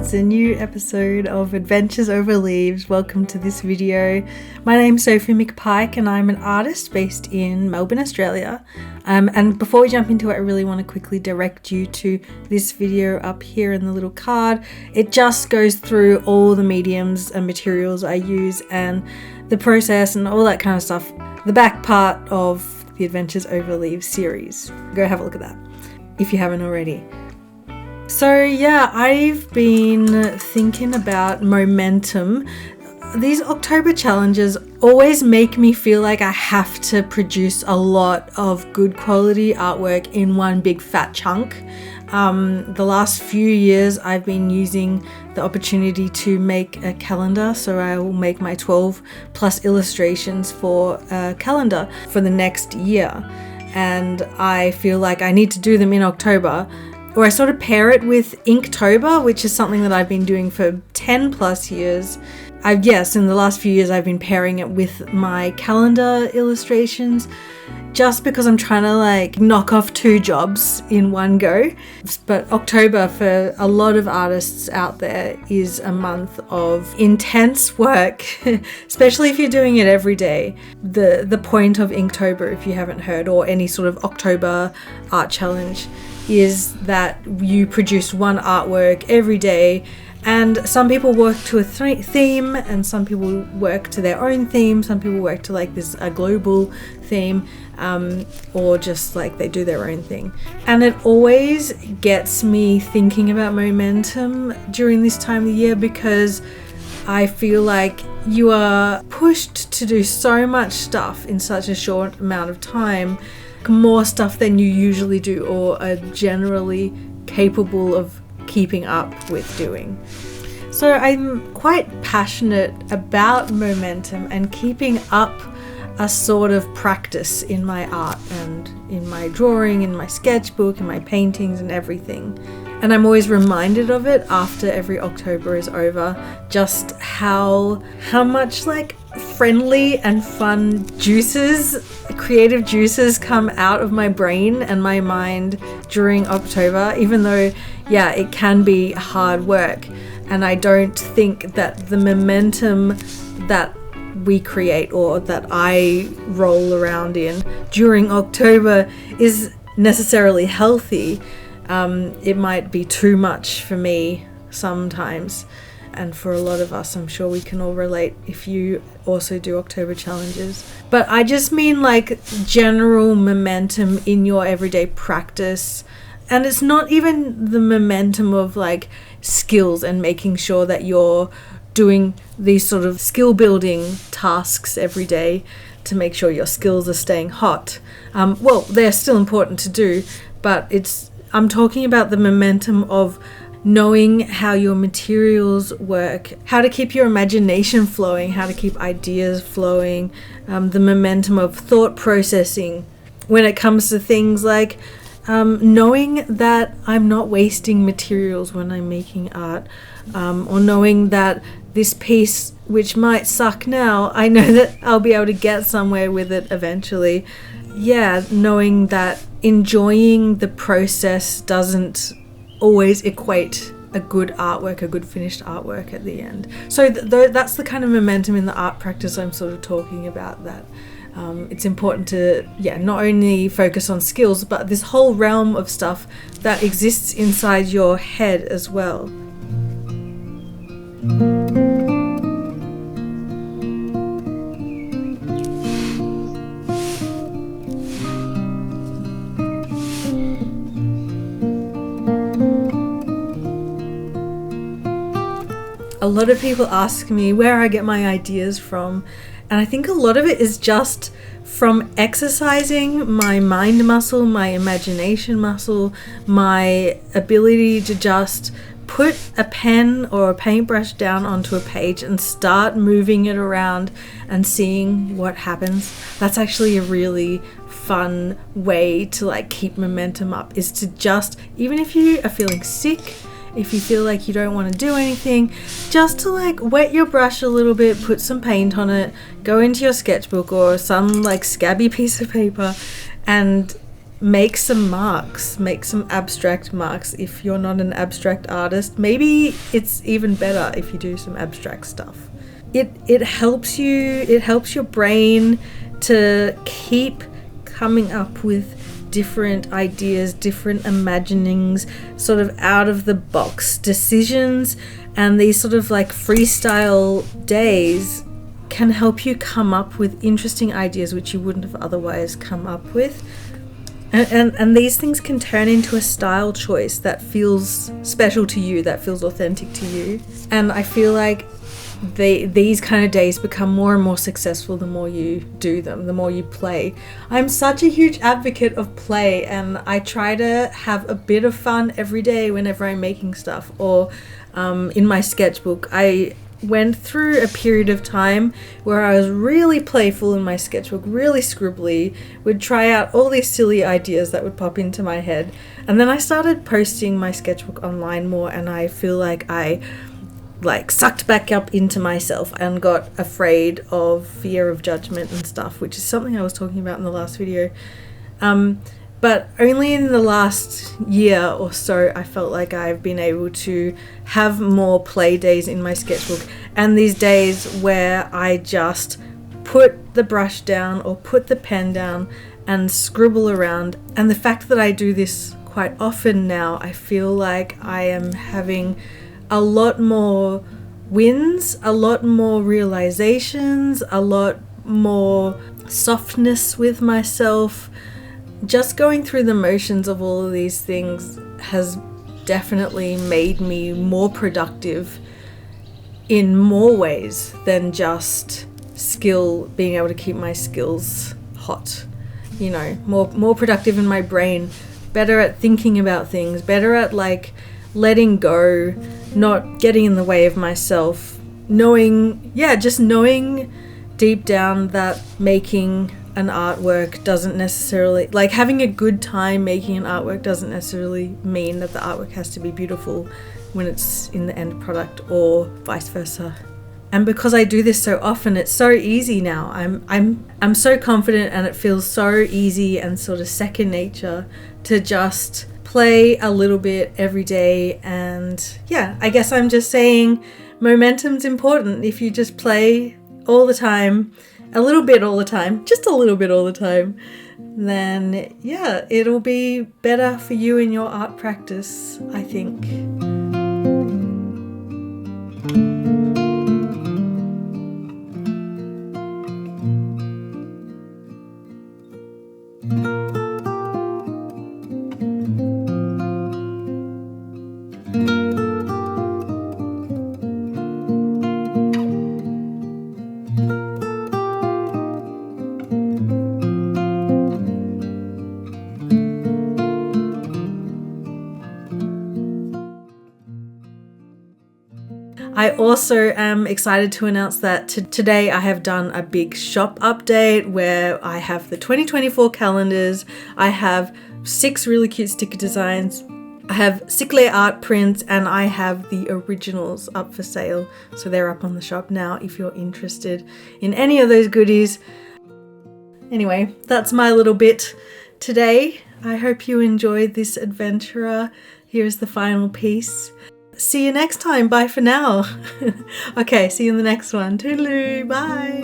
It's a new episode of Adventures Over Leaves. Welcome to this video. My name's Sophie McPike and I'm an artist based in Melbourne, Australia. And before we jump into it, I really want to quickly direct you to this video up here in the little card. It just goes through all the mediums and materials I use and the process and all that kind of stuff. The back part of the Adventures Over Leaves series. Go have a look at that if you haven't already. So yeah, I've been thinking about momentum. These October challenges always make me feel like I have to produce a lot of good quality artwork in one big fat chunk. The last few years I've been using the opportunity to make a calendar, so I will make my 12 plus illustrations for a calendar for the next year. And I feel like I need to do them in October. Or I sort of pair it with Inktober, which is something that I've been doing for 10 plus years. In the last few years I've been pairing it with my calendar illustrations just because I'm trying to knock off two jobs in one go. But October for a lot of artists out there is a month of intense work, especially if you're doing it every day. The point of Inktober, if you haven't heard, or any sort of October art challenge, is that you produce one artwork every day, and some people work to a theme and some people work to their own theme. Some people work to a global theme, or just they do their own thing. And it always gets me thinking about momentum during this time of the year, because I feel like you are pushed to do so much stuff in such a short amount of time, more stuff than you usually do or are generally capable of keeping up with doing. So I'm quite passionate about momentum and keeping up a sort of practice in my art and in my drawing, in my sketchbook, in my paintings and everything. And I'm always reminded of it after every October is over, just how much friendly and fun creative juices come out of my brain and my mind during October, even though, it can be hard work. And I don't think that the momentum that we create or that I roll around in during October is necessarily healthy. It might be too much for me sometimes, and for a lot of us, I'm sure we can all relate if you also do October challenges. But I just mean general momentum in your everyday practice. And it's not even the momentum of skills and making sure that you're doing these sort of skill building tasks every day to make sure your skills are staying hot. They're still important to do, but I'm talking about the momentum of knowing how your materials work, how to keep your imagination flowing, how to keep ideas flowing, the momentum of thought processing when it comes to things like knowing that I'm not wasting materials when I'm making art, or knowing that this piece, which might suck now, I know that I'll be able to get somewhere with it eventually. Knowing that enjoying the process doesn't always equate a good artwork, a good finished artwork at the end. So that's the kind of momentum in the art practice I'm sort of talking about, that it's important to not only focus on skills, but this whole realm of stuff that exists inside your head as well. A lot of people ask me where I get my ideas from, and I think a lot of it is just from exercising my mind muscle, my imagination muscle, my ability to just put a pen or a paintbrush down onto a page and start moving it around and seeing what happens. That's actually a really fun way to keep momentum up, is to just, even if you are feeling sick, if you feel like you don't want to do anything, just to wet your brush a little bit, put some paint on it, go into your sketchbook or some scabby piece of paper and make some marks, make some abstract marks. If you're not an abstract artist, maybe it's even better if you do some abstract stuff. It helps your brain to keep coming up with different ideas, different imaginings, sort of out of the box decisions, and these sort of like freestyle days can help you come up with interesting ideas which you wouldn't have otherwise come up with. And these things can turn into a style choice that feels special to you, that feels authentic to you. And I feel like these kind of days become more and more successful the more you do them, the more you play. I'm such a huge advocate of play, and I try to have a bit of fun every day whenever I'm making stuff, or in my sketchbook. I went through a period of time where I was really playful in my sketchbook, really scribbly, would try out all these silly ideas that would pop into my head. And then I started posting my sketchbook online more, and I feel like I sucked back up into myself and got afraid of fear of judgment and stuff, which is something I was talking about in the last video. But only in the last year or so, I felt like I've been able to have more play days in my sketchbook, and these days where I just put the brush down or put the pen down and scribble around. And the fact that I do this quite often now, I feel like I am having a lot more wins, a lot more realizations, a lot more softness with myself. Just going through the motions of all of these things has definitely made me more productive in more ways than just being able to keep my skills hot. You know, more productive in my brain, better at thinking about things, better at like letting go, not getting in the way of myself, knowing deep down that making an artwork doesn't necessarily, like having a good time making an artwork doesn't necessarily mean that the artwork has to be beautiful when it's in the end product, or vice versa. And because I do this so often, it's so easy now. I'm so confident, and it feels so easy and sort of second nature to just play a little bit every day. And yeah, I guess I'm just saying momentum's important. If you just play all the time, a little bit all the time, just a little bit all the time, then yeah, it'll be better for you in your art practice, I think. I also am excited to announce that today I have done a big shop update where I have the 2024 calendars, I have 6 really cute sticker designs, I have Cycle art prints, and I have the originals up for sale. So they're up on the shop now if you're interested in any of those goodies. Anyway, that's my little bit today. I hope you enjoyed this adventurer. Here's the final piece. See you next time. Bye for now. Okay, see you in the next one. Toodaloo. Bye.